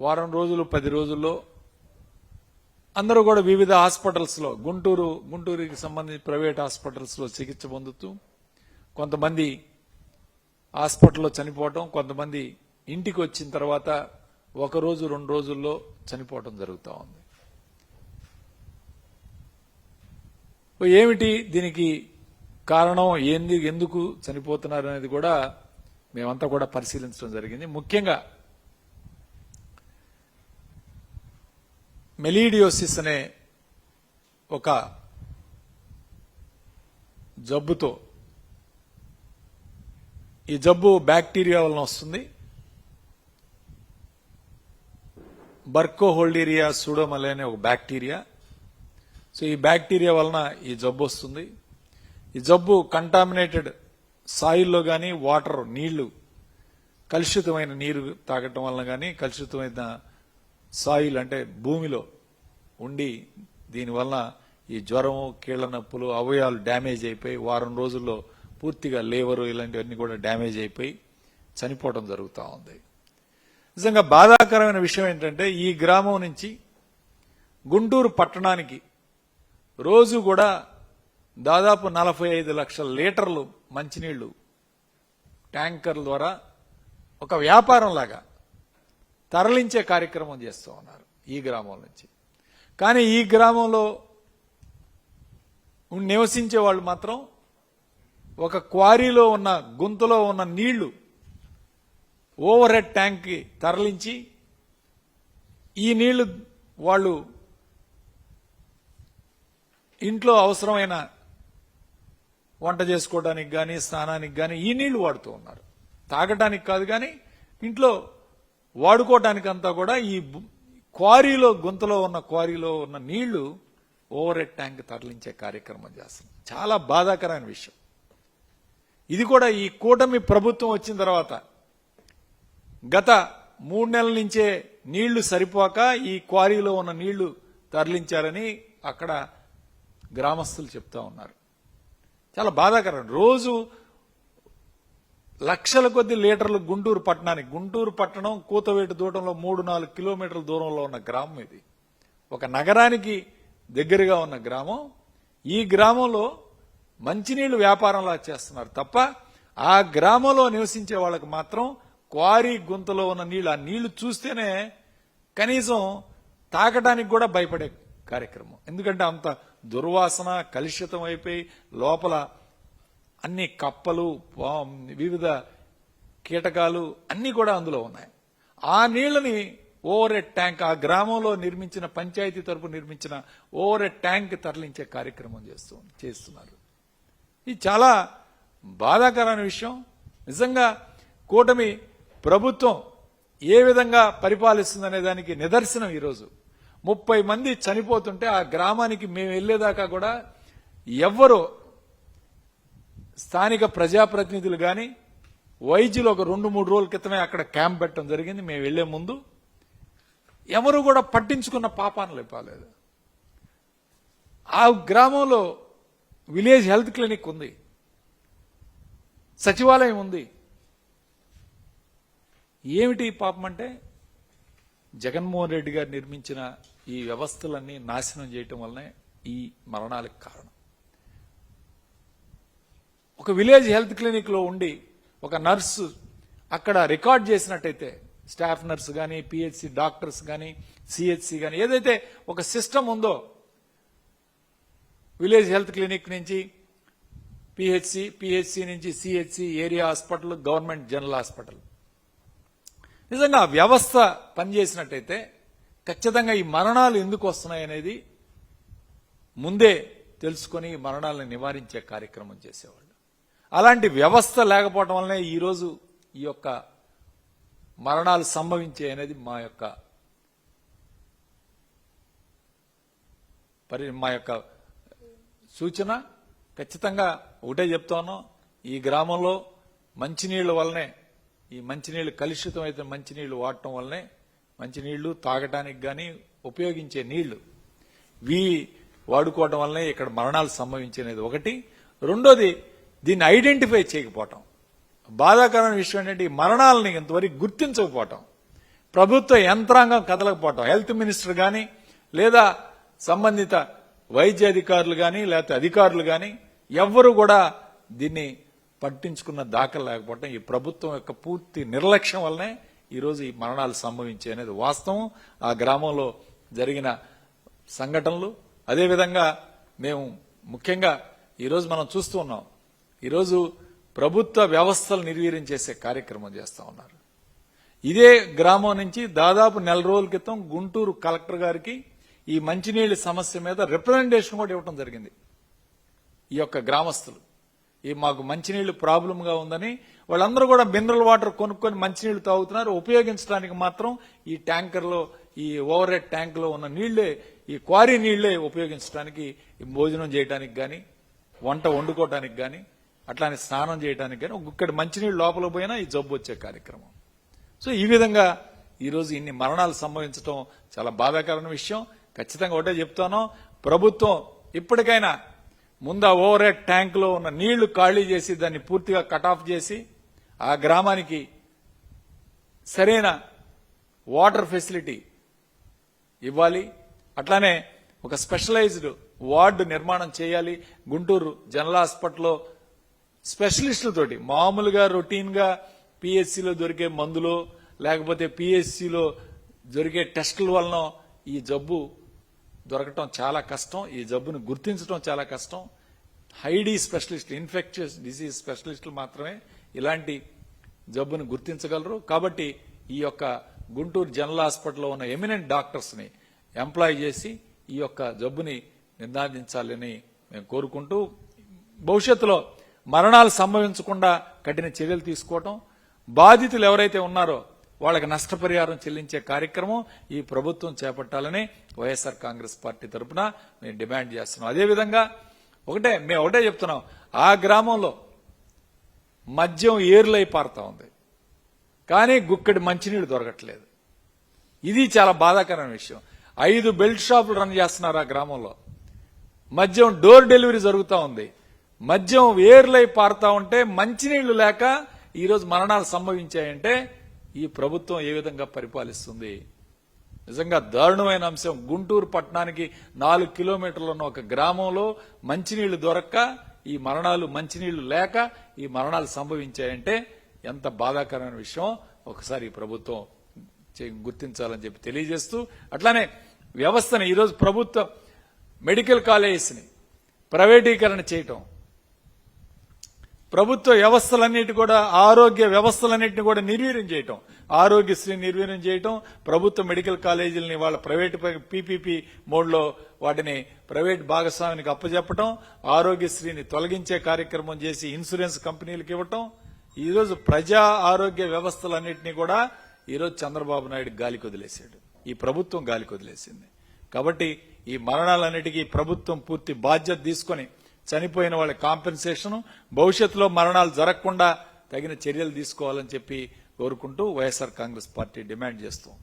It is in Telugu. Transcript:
వారం రోజులు 10 రోజుల్లో అందరూ కూడా వివిధ హాస్పిటల్స్లో గుంటూరుకి సంబంధించి ప్రైవేట్ హాస్పిటల్స్లో చికిత్స పొందుతూ కొంతమంది హాస్పిటల్లో చనిపోవటం, కొంతమంది ఇంటికి వచ్చిన తర్వాత 1 రోజు 2 రోజుల్లో చనిపోవటం జరుగుతూ ఉంది. ఏమిటి దీనికి కారణం, ఎందుకు చనిపోతున్నారు అనేది కూడా మేమంతా కూడా పరిశీలించడం జరిగింది. ముఖ్యంగా మెలీడియోసిస్ అనే ఒక జబ్బుతో, ఈ జబ్బు బ్యాక్టీరియా వలన వస్తుంది. బర్కోహోల్డీరియా సూడోమలే అనే ఒక బ్యాక్టీరియా. సో ఈ బ్యాక్టీరియా వలన ఈ జబ్బు వస్తుంది. ఈ జబ్బు కంటామినేటెడ్ సాయిల్లో కానీ, వాటర్ నీళ్లు కలుషితమైన నీరు తాగటం వలన కానీ, కలుషితమైన సాయిల్ అంటే భూమిలో ఉండి దీనివల్ల ఈ జ్వరం, కీళ్ల నొప్పులు, అవయవాలు డ్యామేజ్ అయిపోయి వారం రోజుల్లో పూర్తిగా లేవరు ఇలాంటివన్నీ కూడా డ్యామేజ్ అయిపోయి చనిపోవడం జరుగుతూ ఉంది. నిజంగా బాధాకరమైన విషయం ఏంటంటే ఈ గ్రామం నుంచి గుంటూరు పట్టణానికి రోజు కూడా దాదాపు 45 లక్షల లీటర్లు మంచినీళ్లు ట్యాంకర్ల ద్వారా ఒక వ్యాపారం లాగా తరలించే కార్యక్రమం చేస్తూ ఉన్నారు ఈ గ్రామం నుంచి. కానీ ఈ గ్రామంలో నివసించే వాళ్ళు మాత్రం ఒక క్వారీలో ఉన్న గుంతలో ఉన్న నీళ్లు ఓవర్ హెడ్ ట్యాంక్కి తరలించి ఈ నీళ్లు వాళ్ళు ఇంట్లో అవసరమైన వంట చేసుకోవడానికి కానీ, స్నానానికి కానీ ఈ నీళ్లు వాడుతూ ఉన్నారు. తాగడానికి కాదు కానీ ఇంట్లో వాడుకోవటానికంతా కూడా ఈ క్వారీలో, గుంతలో ఉన్న క్వారీలో ఉన్న నీళ్లు ఓవర్ హెడ్ ట్యాంక్ తరలించే కార్యక్రమం చేస్తుంది. చాలా బాధాకరమైన విషయం. ఇది కూడా ఈ కూటమి ప్రభుత్వం వచ్చిన తర్వాత గత 3 నెలల నుంచే నీళ్లు సరిపోక ఈ క్వారీలో ఉన్న నీళ్లు తరలించారని అక్కడ గ్రామస్తులు చెప్తా ఉన్నారు. చాలా బాధాకరం. రోజు లక్షల కొద్ది లీటర్లు గుంటూరు పట్టణానికి, గుంటూరు పట్టణం కూతవేటు దూరంలో 3-4 కిలోమీటర్ల దూరంలో ఉన్న గ్రామం ఇది. ఒక నగరానికి దగ్గరగా ఉన్న గ్రామం. ఈ గ్రామంలో మంచినీళ్లు వ్యాపారంలా చేస్తున్నారు తప్ప ఆ గ్రామంలో నివసించే వాళ్ళకి మాత్రం క్వారీ గుంతలో ఉన్న నీళ్లు, ఆ నీళ్లు చూస్తేనే కనీసం తాగడానికి కూడా భయపడే కార్యక్రమం. ఎందుకంటే అంత దుర్వాసన, కలుషితం అయిపోయి లోపల అన్ని కప్పలు, వివిధ కీటకాలు అన్ని కూడా అందులో ఉన్నాయి. ఆ నీళ్లని ఓవర్ హెడ్ ట్యాంక్, ఆ గ్రామంలో నిర్మించిన పంచాయతీ తరపు నిర్మించిన ఓవర్ హెడ్ ట్యాంక్ తరలించే కార్యక్రమం చేస్తున్నారు. ఇది చాలా బాధాకరమైన విషయం. నిజంగా కూటమి ప్రభుత్వం ఏ విధంగా పరిపాలిస్తుందనే దానికి నిదర్శనం ఈరోజు 30 మంది చనిపోతుంటే ఆ గ్రామానికి మేము వెళ్లేదాకా కూడా ఎవ్వరూ, స్థానిక ప్రజాప్రతినిధులు కానీ, వైద్యులు ఒక 2-3 రోజుల క్రితమే అక్కడ క్యాంప్ పెట్టడం జరిగింది. మేము వెళ్లే ముందు ఎవరు కూడా పట్టించుకున్న పాపాన లేపాలేదు. ఆ గ్రామంలో విలేజ్ హెల్త్ క్లినిక్ ఉంది, సచివాలయం ఉంది. ఏమిటి పాపం అంటే జగన్మోహన్ రెడ్డి గారు నిర్మించిన ఈ వ్యవస్థలన్నీ నాశనం చేయటం వల్లనే ఈ మరణాలకు కారణం. ఒక విలేజ్ హెల్త్ క్లినిక్ లో ఉండి ఒక నర్సు అక్కడ రికార్డ్ చేసినట్టయితే, స్టాఫ్ నర్సు కానీ, పిహెచ్సి డాక్టర్స్ కానీ, సిహెచ్సి కానీ, ఏదైతే ఒక సిస్టమ్ ఉందో విలేజ్ హెల్త్ క్లినిక్ నుంచి పిహెచ్సి నుంచి CHC, area hospital, government general hospital, నిజంగా ఆ వ్యవస్థ పనిచేసినట్టయితే ఖచ్చితంగా ఈ మరణాలు ఎందుకు వస్తున్నాయి అనేది ముందే తెలుసుకుని మరణాలను నివారించే కార్యక్రమం చేసేవాళ్ళు. అలాంటి వ్యవస్థ లేకపోవడం వల్లనే ఈరోజు ఈ యొక్క మరణాలు సంభవించే అనేది మా యొక్క సూచన. ఖచ్చితంగా ఒకటే చెప్తాను, ఈ గ్రామంలో మంచినీళ్ల వల్లనే, ఈ మంచినీళ్లు కలుషితం అయితే మంచినీళ్లు వాడటం వల్లనే, మంచినీళ్లు తాగటానికి కానీ ఉపయోగించే నీళ్లు వాడుకోవడం వల్లనే ఇక్కడ మరణాలు సంభవించేది ఒకటి. రెండోది, దీన్ని ఐడెంటిఫై చేయకపోవటం. బాధాకరమైన విషయం ఏంటంటే ఈ మరణాలని ఇంతవరకు గుర్తించకపోవటం. ప్రభుత్వ యంత్రాంగం కదలకపోవటం, హెల్త్ మినిస్టర్ కానీ లేదా సంబంధిత వైద్య అధికారులు కానీ లేకపోతే అధికారులు కానీ ఎవ్వరూ కూడా దీన్ని పట్టించుకున్న దాఖలు లేకపోవటం, ఈ ప్రభుత్వం యొక్క పూర్తి నిర్లక్ష్యం వల్లనే ఈరోజు ఈ మరణాలు సంభవించాయి అనేది వాస్తవం. ఆ గ్రామంలో జరిగిన సంఘటనలు, అదేవిధంగా మేము ముఖ్యంగా ఈరోజు మనం చూస్తూ ఉన్నాం, ఈరోజు ప్రభుత్వ వ్యవస్థలు నిర్వీర్యం చేసే కార్యక్రమం చేస్తా ఉన్నారు. ఇదే గ్రామం నుంచి దాదాపు నెల రోజుల క్రితం గుంటూరు కలెక్టర్ గారికి ఈ మంచినీళ్ల సమస్య మీద రిప్రజెంటేషన్ కూడా ఇవ్వడం జరిగింది. ఈ యొక్క గ్రామస్తులు ఈ మాకు మంచినీళ్లు ప్రాబ్లంగా ఉందని వాళ్ళందరూ కూడా మినరల్ వాటర్ కొనుక్కొని మంచినీళ్లు తాగుతున్నారు. ఉపయోగించడానికి మాత్రం ఈ ట్యాంకర్లో, ఈ ఓవర్ హెడ్ ట్యాంక్ లో ఉన్న నీళ్లే, ఈ క్వారీ నీళ్లే ఉపయోగించడానికి, భోజనం చేయడానికి కానీ, వంట వండుకోవడానికి కానీ, అట్లానే స్నానం చేయడానికి కానీ, ఒక్కడి మంచినీళ్ళు లోపల పోయినా ఈ జబ్బు వచ్చే కార్యక్రమం. సో ఈ విధంగా ఈరోజు ఇన్ని మరణాలు సంభవించడం చాలా బాధాకరమైన విషయం. ఖచ్చితంగా ఒకటే చెప్తాను, ప్రభుత్వం ఇప్పటికైనా ముందు ఆ ఓవర్ హెడ్ ట్యాంక్ లో ఉన్న నీళ్లు ఖాళీ చేసి దాన్ని పూర్తిగా కట్ ఆఫ్ చేసి ఆ గ్రామానికి సరైన వాటర్ ఫెసిలిటీ ఇవ్వాలి. అట్లానే ఒక స్పెషలైజ్డ్ వార్డు నిర్మాణం చేయాలి. గుంటూరు జనరల్ హాస్పిటల్లో స్పెషలిస్టులతోటి, మామూలుగా రొటీన్ గా పిహెచ్సిలో దొరికే మందులు లేకపోతే పిహెచ్సిలో దొరికే టెస్టుల వలన ఈ జబ్బు దొరకటం చాలా కష్టం. ఈ జబ్బును గుర్తించడం చాలా కష్టం. హైడీ స్పెషలిస్టులు, ఇన్ఫెక్టియస్ డిసీజ్ స్పెషలిస్టులు మాత్రమే ఇలాంటి జబ్బును గుర్తించగలరు. కాబట్టి ఈ యొక్క గుంటూరు జనరల్ హాస్పిటల్లో ఉన్న ఎమినెంట్ డాక్టర్స్ ని ఎంప్లాయ్ చేసి ఈ యొక్క జబ్బుని నిర్ధారించాలని మేము కోరుకుంటూ, భవిష్యత్తులో మరణాలు సంభవించకుండా కఠిన చర్యలు తీసుకోవటం, బాధితులు ఎవరైతే ఉన్నారో వాళ్ళకి నష్టపరిహారం చెల్లించే కార్యక్రమం ఈ ప్రభుత్వం చేపట్టాలని వైఎస్ఆర్ కాంగ్రెస్ పార్టీ తరఫున మేము డిమాండ్ చేస్తున్నాం. అదేవిధంగా మేము ఒకటే చెప్తున్నాం, ఆ గ్రామంలో మద్యం ఏరులై పారుతా ఉంది, కానీ గుక్కడి మంచినీళ్లు దొరకట్లేదు. ఇది చాలా బాధాకరమైన విషయం. 5 బెల్ట్ షాపులు రన్ చేస్తున్నారు ఆ గ్రామంలో. మద్యం డోర్ డెలివరీ జరుగుతూ ఉంది. మద్యం ఏరులై పారుతా ఉంటే మంచినీళ్లు లేక ఈరోజు మరణాలు సంభవించాయంటే ఈ ప్రభుత్వం ఏ విధంగా పరిపాలిస్తుంది? నిజంగా దారుణమైన అంశం. గుంటూరు పట్టణానికి 4 కిలోమీటర్లు ఉన్న ఒక గ్రామంలో మంచినీళ్లు దొరక్క ఈ మరణాలు, మంచినీళ్లు లేక ఈ మరణాలు సంభవించాయంటే ఎంత బాధాకరమైన విషయం ఒకసారి ఈ ప్రభుత్వం గుర్తించాలని చెప్పి తెలియజేస్తూ, అట్లానే వ్యవస్థని ఈరోజు ప్రభుత్వ మెడికల్ కాలేజెస్ని ప్రైవేటీకరణ చేయటం, ప్రభుత్వ వ్యవస్థలన్నిటి కూడా, ఆరోగ్య వ్యవస్థలన్నింటినీ కూడా నిర్వీర్యం చేయటం, ఆరోగ్యశ్రీ నిర్వీర్యం చేయటం, ప్రభుత్వ మెడికల్ కాలేజీలని వాళ్ళ ప్రైవేట్ పీపీపీ మోడ్లో వాటిని ప్రైవేట్ భాగస్వామికి అప్పచెప్పటం, ఆరోగ్యశ్రీని తొలగించే కార్యక్రమం చేసి ఇన్సూరెన్స్ కంపెనీలకు ఇవ్వటం, ఈరోజు ప్రజా ఆరోగ్య వ్యవస్థలన్నింటినీ కూడా ఈరోజు చంద్రబాబు నాయుడు గాలికి వదిలేశాడు. ఈ ప్రభుత్వం గాలికి వదిలేసింది. కాబట్టి ఈ మరణాలన్నిటికీ ప్రభుత్వం పూర్తి బాధ్యత తీసుకొని చనిపోయిన వాళ్ళ కాంపెన్సేషన్, భవిష్యత్తులో మరణాలు జరగకుండా తగిన చర్యలు తీసుకోవాలని చెప్పి కోరుకుంటూ వైఎస్ఆర్ కాంగ్రెస్ పార్టీ డిమాండ్ చేస్తాం.